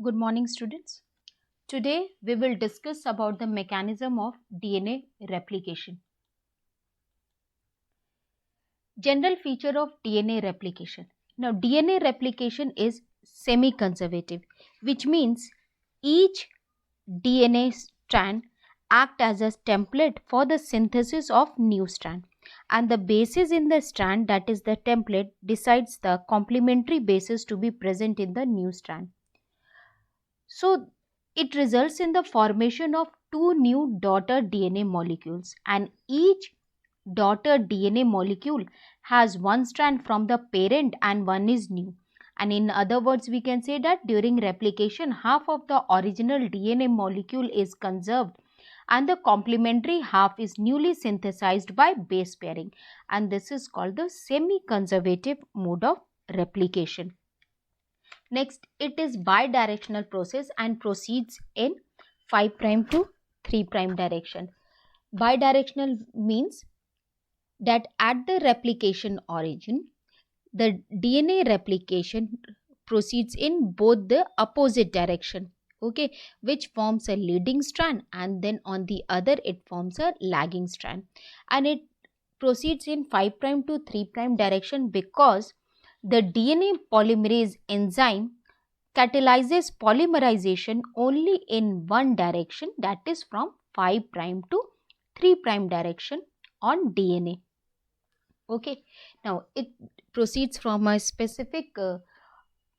Good morning, students. Today we will discuss about the mechanism of DNA replication. General feature of DNA replication. Now, DNA replication is semi-conservative, which means each DNA strand acts as a template for the synthesis of new strand, and the bases in the strand, that is the template, decides the complementary bases to be present in the new strand. So it results in the formation of two new daughter DNA molecules, and each daughter DNA molecule has one strand from the parent and one is new. And in other words, we can say that during replication, half of the original DNA molecule is conserved and the complementary half is newly synthesized by base pairing, and this is called the semi-conservative mode of replication. Next, it is bidirectional process and proceeds in 5' to 3' direction. Bidirectional means that at the replication origin, the DNA replication proceeds in both the opposite direction, okay, which forms a leading strand, and then on the other it forms a lagging strand, and it proceeds in 5' to 3' direction because the DNA polymerase enzyme catalyzes polymerization only in one direction, that is from 5' to 3' direction on DNA. Okay, now it proceeds from a specific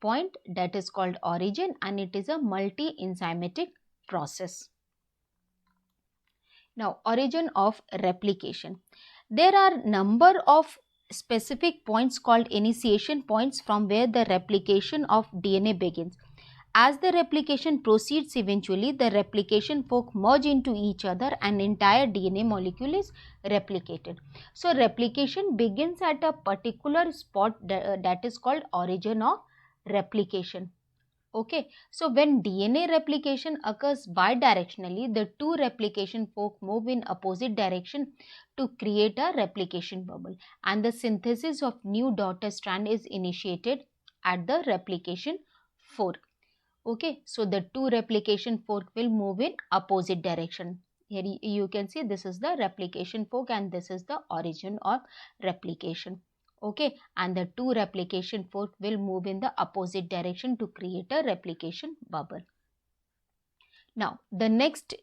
point that is called origin, and it is a multi-enzymatic process. Now, origin of replication. There are number of specific points called initiation points from where the replication of DNA begins. As the replication proceeds, eventually the replication fork merge into each other and entire DNA molecule is replicated. So replication begins at a particular spot that is called origin of replication. Okay, so when DNA replication occurs bidirectionally, the two replication fork move in opposite direction to create a replication bubble, and the synthesis of new daughter strand is initiated at the replication fork. Okay, so the two replication fork will move in opposite direction. Here you can see this is the replication fork and this is the origin of replication. Okay, and the two replication fork will move in the opposite direction to create a replication bubble. Now, the next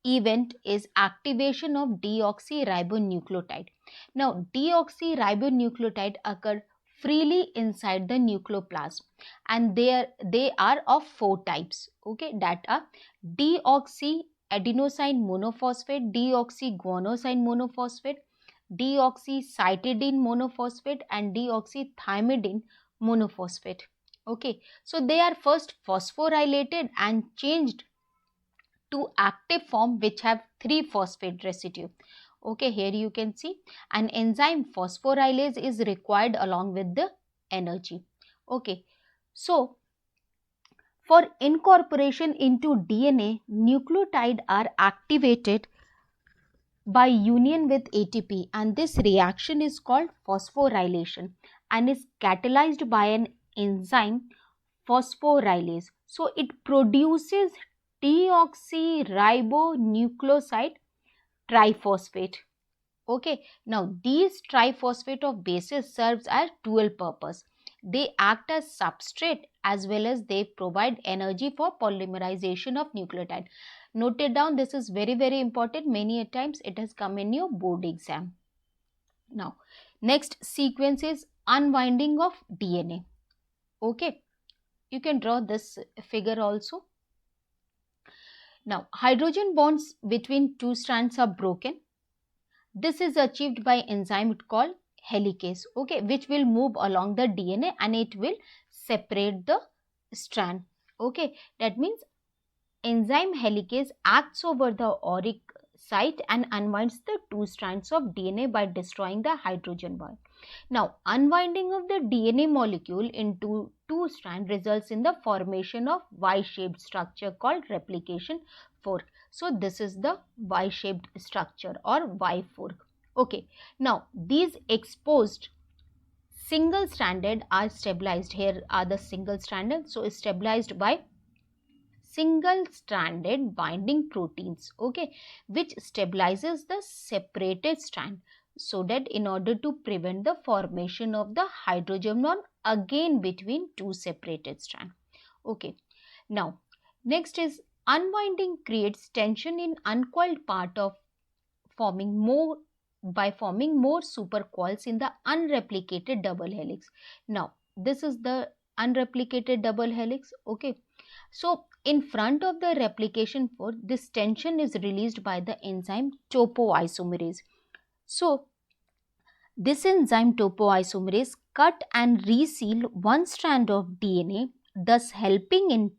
event is activation of deoxyribonucleotide. Now, deoxyribonucleotide occur freely inside the nucleoplasm, and they are of four types, okay, that are deoxyadenosine monophosphate, deoxyguanosine monophosphate, deoxycytidine monophosphate, and deoxythymidine monophosphate. Okay, so they are first phosphorylated and changed to active form which have 3-phosphate residue. Okay, here you can see an enzyme phosphorylase is required along with the energy. Okay, so for incorporation into DNA, nucleotide are activated by union with ATP, and this reaction is called phosphorylation and is catalyzed by an enzyme phosphorylase. So it produces deoxyribonucleoside triphosphate. Okay, now these triphosphate of bases serves as dual purpose. They act as substrate as well as they provide energy for polymerization of nucleotide. Note it down, this is very important. Many a times it has come in your board exam. Now, next sequence is unwinding of DNA. Okay, you can draw this figure also. Now, hydrogen bonds between two strands are broken. This is achieved by enzyme called helicase, okay, which will move along the DNA and it will separate the strand. Okay, that means enzyme helicase acts over the auric site and unwinds the two strands of DNA by destroying the hydrogen bond. Now, unwinding of the DNA molecule into two strands results in the formation of Y-shaped structure called replication fork. So, this is the Y-shaped structure or Y fork. Okay, now these exposed single stranded are stabilized. Here are the single stranded, so stabilized by single stranded binding proteins, okay, which stabilizes the separated strand, so that in order to prevent the formation of the hydrogen bond again between two separated strands. Okay, now next is unwinding creates tension in uncoiled part of forming more by forming more supercoils in the unreplicated double helix. Now this is the unreplicated double helix, okay. So in front of the replication force, this tension is released by the enzyme topoisomerase. So this enzyme topoisomerase cut and reseal one strand of DNA, thus helping in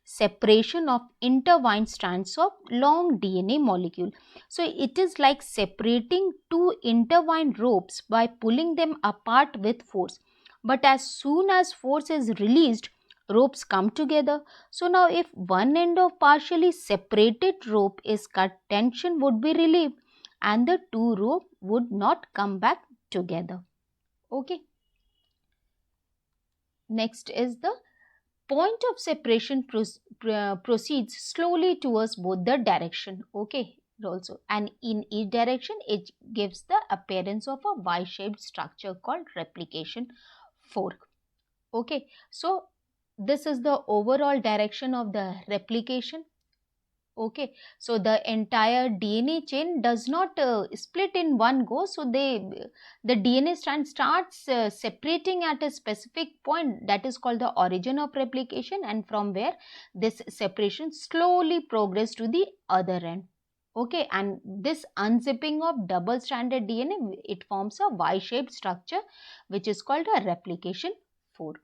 separation of intertwined strands of long DNA molecule. So it is like separating two intertwined ropes by pulling them apart with force. But as soon as force is released, ropes come together. So now if one end of partially separated rope is cut, tension would be relieved and the two rope would not come back together. Okay. Next is the point of separation proceeds slowly towards both the direction, okay, also, and in each direction it gives the appearance of a Y-shaped structure called replication fork. Okay, so this is the overall direction of the replication. Okay, so the entire DNA chain does not split in one go. So the DNA strand starts separating at a specific point, that is called the origin of replication, and from where this separation slowly progress to the other end. Okay, and this unzipping of double stranded DNA, it forms a Y-shaped structure which is called a replication fork.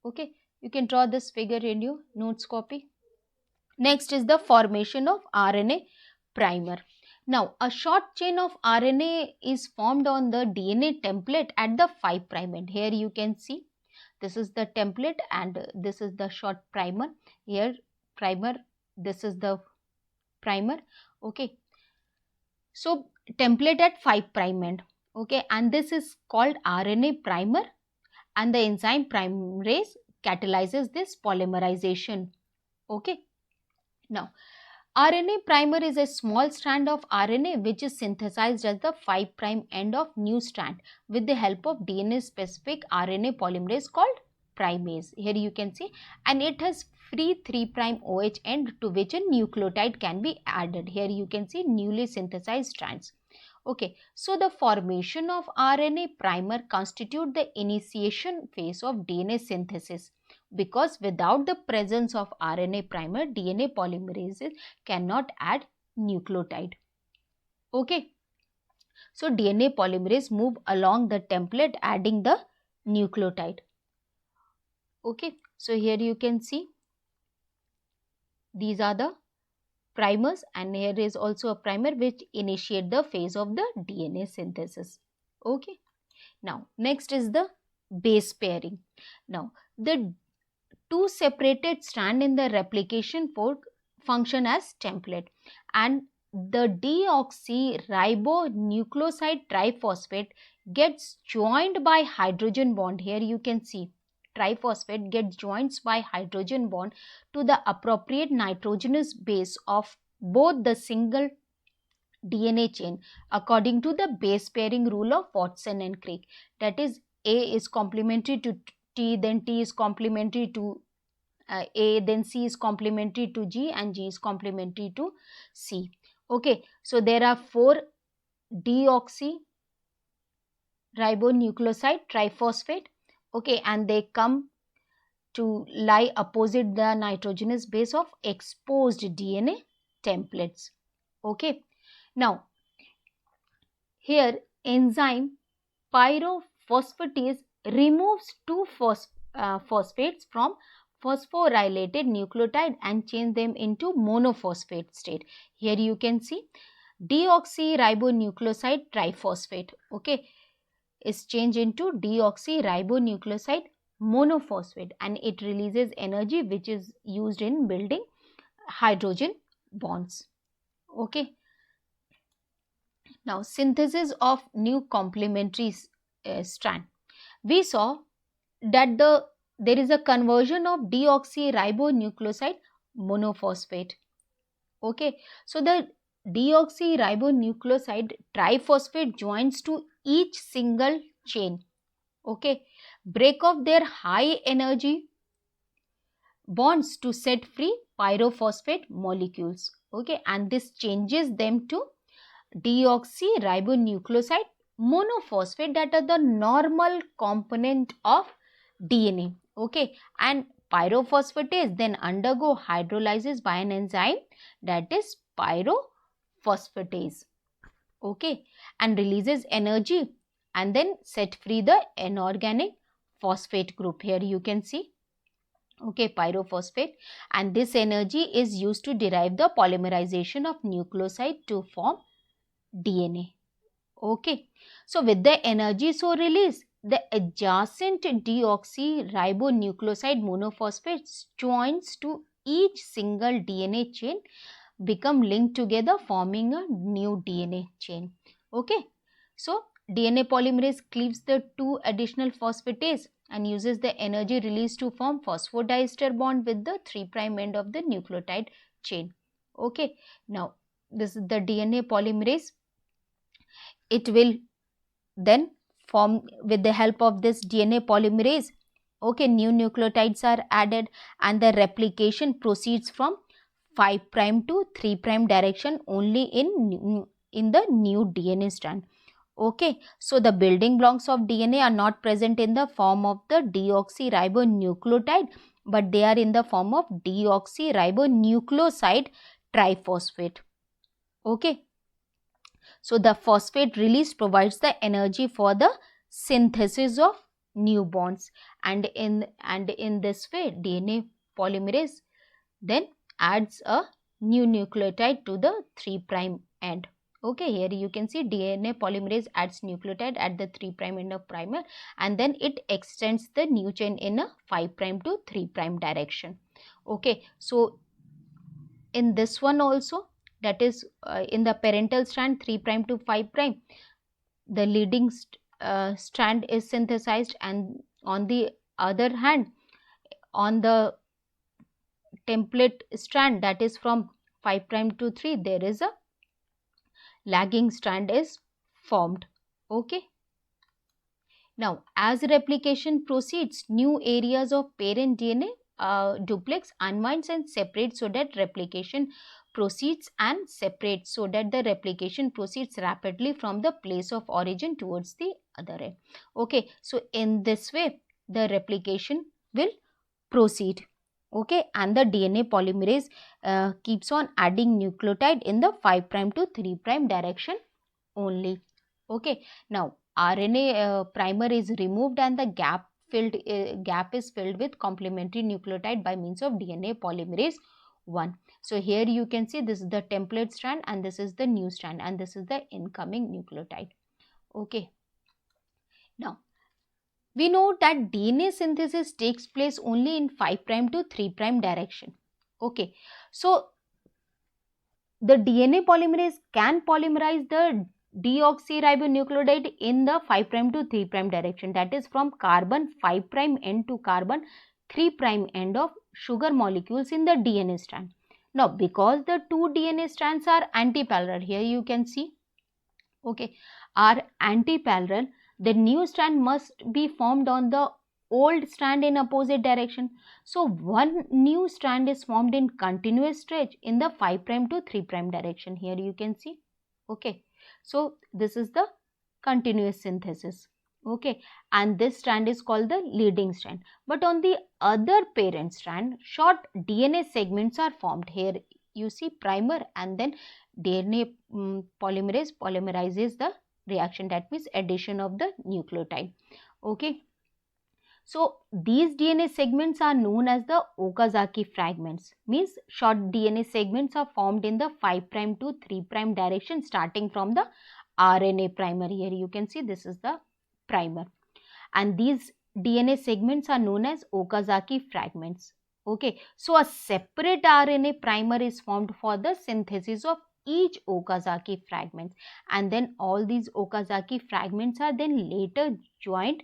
Okay, you can draw this figure in your notes copy. Next is the formation of RNA primer. Now, a short chain of RNA is formed on the DNA template at the 5' end. Here you can see this is the template and this is the short primer. Here primer, this is the primer. Okay. So, template at 5' end. Okay. And this is called RNA primer, and the enzyme polymerase catalyzes this polymerization. Okay. Now, RNA primer is a small strand of RNA which is synthesized at the 5' end of new strand with the help of DNA specific RNA polymerase called primase. Here you can see, and it has free 3' OH end to which a nucleotide can be added. Here you can see newly synthesized strands. Okay, so the formation of RNA primer constitute the initiation phase of DNA synthesis, because without the presence of RNA primer, DNA polymerase cannot add nucleotide. Okay, so DNA polymerase move along the template adding the nucleotide. Okay, so here you can see these are the primers, and here is also a primer which initiate the phase of the DNA synthesis. Okay, now next is the base pairing. Now the two separated strand in the replication fork function as template, and the deoxyribonucleoside triphosphate gets joined by hydrogen bond. Here you can see triphosphate gets joined by hydrogen bond to the appropriate nitrogenous base of both the single DNA chain according to the base pairing rule of Watson and Crick. That is, A is complementary to T, then T is complementary to A, then C is complementary to G, and G is complementary to C. Okay, so there are 4 deoxyribonucleoside triphosphate. Okay, and they come to lie opposite the nitrogenous base of exposed DNA templates. Okay, now here enzyme pyrophosphatase removes two phosphates from phosphorylated nucleotide and change them into monophosphate state. Here you can see deoxyribonucleoside triphosphate, okay, is changed into deoxyribonucleoside monophosphate, and it releases energy which is used in building hydrogen bonds. Okay, now synthesis of new complementary strand. We saw that there is a conversion of deoxyribonucleoside monophosphate. Okay, so the deoxyribonucleoside triphosphate joins to each single chain. Okay, break off their high energy bonds to set free pyrophosphate molecules. Okay, and this changes them to deoxyribonucleoside monophosphate, that are the normal component of DNA. Okay, and pyrophosphatase then undergo hydrolysis by an enzyme, that is pyrophosphatase. Okay, and releases energy and then set free the inorganic phosphate group. Here you can see, okay, pyrophosphate, and this energy is used to derive the polymerization of nucleoside to form DNA. Okay, so with the energy so released, the adjacent deoxyribonucleoside monophosphates joins to each single DNA chain, become linked together, forming a new DNA chain. Okay, so DNA polymerase cleaves the two additional phosphatase and uses the energy released to form phosphodiester bond with the 3' end of the nucleotide chain. Okay, now this is the DNA polymerase. It will then form, with the help of this DNA polymerase, okay, new nucleotides are added and the replication proceeds from 5' to 3' direction only in the new DNA strand. Okay, so the building blocks of DNA are not present in the form of the deoxyribonucleotide, but they are in the form of deoxyribonucleoside triphosphate. Okay, so the phosphate released provides the energy for the synthesis of new bonds, and in this way DNA polymerase then adds a new nucleotide to the 3' end. Okay, here you can see DNA polymerase adds nucleotide at the 3' end of primer, and then it extends the new chain in a 5' to 3' direction. Okay, so in this one also, that is in the parental strand 3' to 5', the leading strand is synthesized, and on the other hand, on the template strand, that is from 5' to 3, there is a lagging strand is formed. Okay, now as replication proceeds, new areas of parent DNA duplex, unwinds and separates, so that replication proceeds and separates, so that the replication proceeds rapidly from the place of origin towards the other end. Okay, so in this way the replication will proceed. Okay, and the DNA polymerase keeps on adding nucleotide in the 5' to 3' direction only. Okay, now RNA primer is removed and the gap is filled with complementary nucleotide by means of DNA polymerase 1. So here you can see this is the template strand and this is the new strand and this is the incoming nucleotide. Okay, now we know that DNA synthesis takes place only in 5' to 3' direction. Okay, so the DNA polymerase can polymerize the deoxyribonucleotide in the 5' to 3' direction, that is from carbon 5' end to carbon 3' end of sugar molecules in the DNA strand. Now because the two DNA strands are antiparallel, here you can see, okay, are antiparallel, the new strand must be formed on the old strand in opposite direction. So one new strand is formed in continuous stretch in the 5' to 3' direction. Here you can see. Okay, so this is the continuous synthesis. Okay, and this strand is called the leading strand. But on the other parent strand, short DNA segments are formed. Here you see primer, and then DNA polymerase polymerizes the reaction, that means addition of the nucleotide. Okay, so these DNA segments are known as the Okazaki fragments, means short DNA segments are formed in the 5' to 3' direction starting from the RNA primer. Here you can see this is the primer, and these DNA segments are known as Okazaki fragments. Okay, so a separate RNA primer is formed for the synthesis of each Okazaki fragments, and then all these Okazaki fragments are then later joined,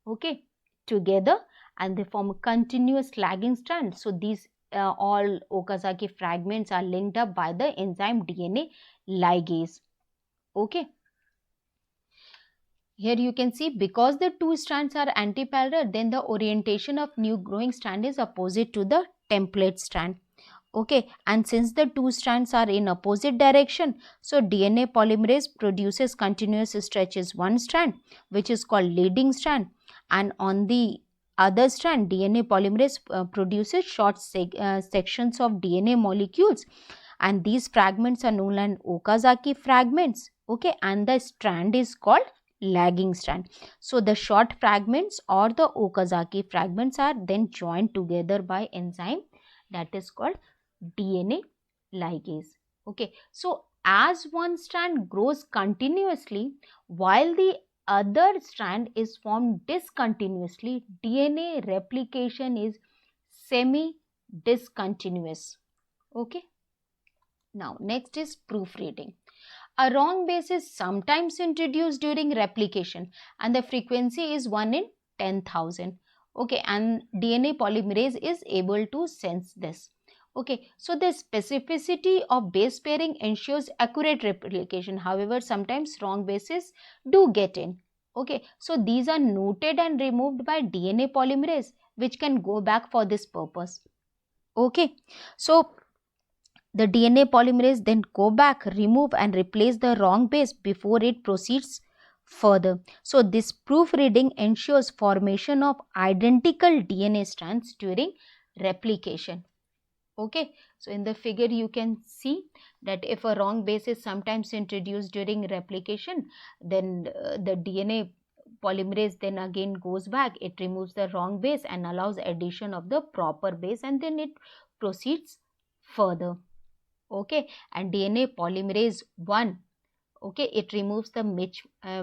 okay, together, and they form a continuous lagging strand. So these all Okazaki fragments are linked up by the enzyme DNA ligase. Okay. Here you can see, because the two strands are antiparallel, then the orientation of new growing strand is opposite to the template strand. Okay, and since the two strands are in opposite direction, so DNA polymerase produces continuous stretches one strand, which is called leading strand, and on the other strand DNA polymerase produces short sections of DNA molecules, and these fragments are known as Okazaki fragments. Okay, and the strand is called lagging strand. So the short fragments or the Okazaki fragments are then joined together by enzyme that is called DNA ligase. Okay, so as one strand grows continuously while the other strand is formed discontinuously, DNA replication is semi discontinuous. Okay, now next is proofreading. A wrong base is sometimes introduced during replication and the frequency is 1 in 10,000. Okay, and DNA polymerase is able to sense this. Okay, so the specificity of base pairing ensures accurate replication. However, sometimes wrong bases do get in. Okay, so these are noted and removed by DNA polymerase, which can go back for this purpose. Okay, so the DNA polymerase then go back, remove and replace the wrong base before it proceeds further. So this proofreading ensures formation of identical DNA strands during replication. Okay, so in the figure you can see that if a wrong base is sometimes introduced during replication, then the DNA polymerase then again goes back, it removes the wrong base and allows addition of the proper base, and then it proceeds further. Okay, and DNA polymerase 1, okay, it removes the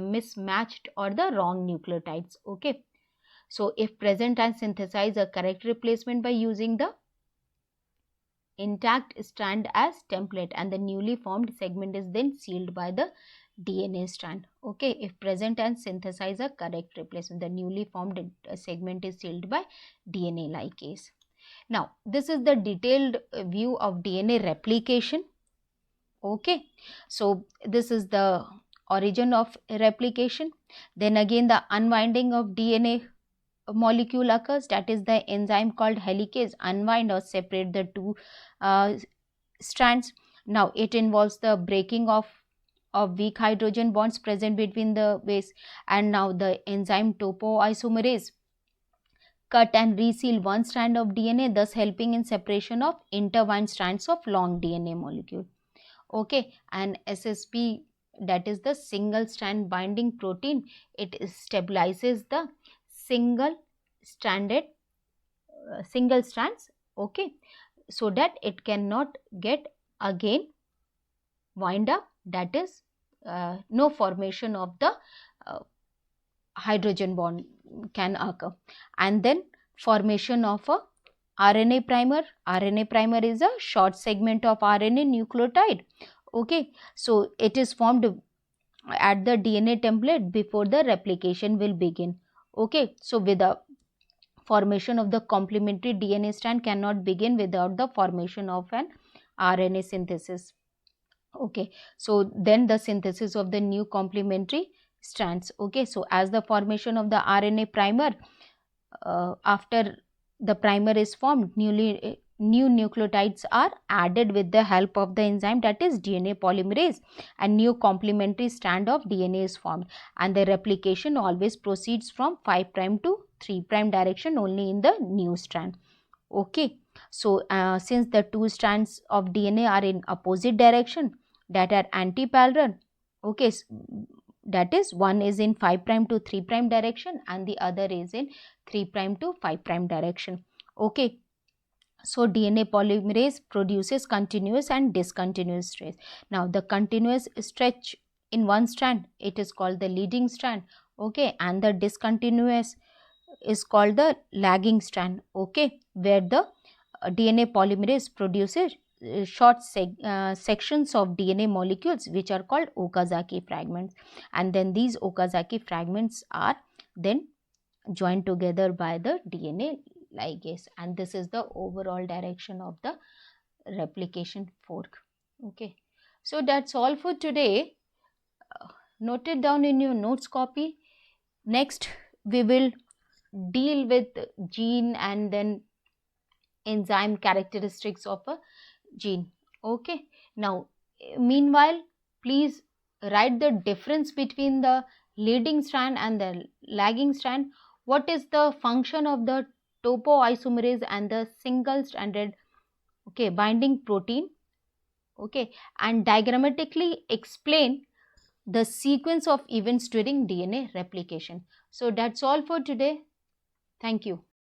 mismatched or the wrong nucleotides. Okay, so if present and synthesize a correct replacement by using the intact strand as template, and the newly formed segment is then sealed by the DNA strand. Okay, if present and synthesize a correct replacement, the newly formed segment is sealed by DNA ligase. Now, this is the detailed view of DNA replication. Okay, so this is the origin of replication. Then again the unwinding of DNA molecule occurs, that is the enzyme called helicase unwind or separate the two strands. Now it involves the breaking of weak hydrogen bonds present between the base, and now the enzyme topoisomerase cut and reseal one strand of DNA, thus helping in separation of intertwined strands of long DNA molecule. Okay, and SSP, that is the single strand binding protein, it stabilizes the single strands, okay, so that it cannot get again wind up, that is no formation of the hydrogen bond can occur. And then formation of a RNA primer. RNA primer is a short segment of RNA nucleotide. Okay, so it is formed at the DNA template before the replication will begin. Okay, so with the formation of the complementary DNA strand cannot begin without the formation of an RNA synthesis. Okay, so then the synthesis of the new complementary strands. Okay, so as the formation of the RNA primer, after the primer is formed, new nucleotides are added with the help of the enzyme, that is DNA polymerase, and new complementary strand of DNA is formed, and the replication always proceeds from 5' to 3' direction only in the new strand. Okay, so since the two strands of DNA are in opposite direction, that are antiparallel, okay, that is one is in 5' to 3' direction and the other is in 3' to 5' direction. Okay, so DNA polymerase produces continuous and discontinuous stretch. Now the continuous stretch in one strand, it is called the leading strand. Okay, and the discontinuous is called the lagging strand. Okay, where the DNA polymerase produces short sections of DNA molecules which are called Okazaki fragments, and then these Okazaki fragments are then joined together by the DNA ligase, and this is the overall direction of the replication fork. Okay, so that's all for today. Note it down in your notes copy. Next we will deal with gene and then enzyme characteristics of a gene. Okay, now meanwhile please write the difference between the leading strand and the lagging strand. What is the function of the topoisomerase and the single stranded, okay, binding protein. Okay, and diagrammatically explain the sequence of events during DNA replication. So that's all for today. Thank you.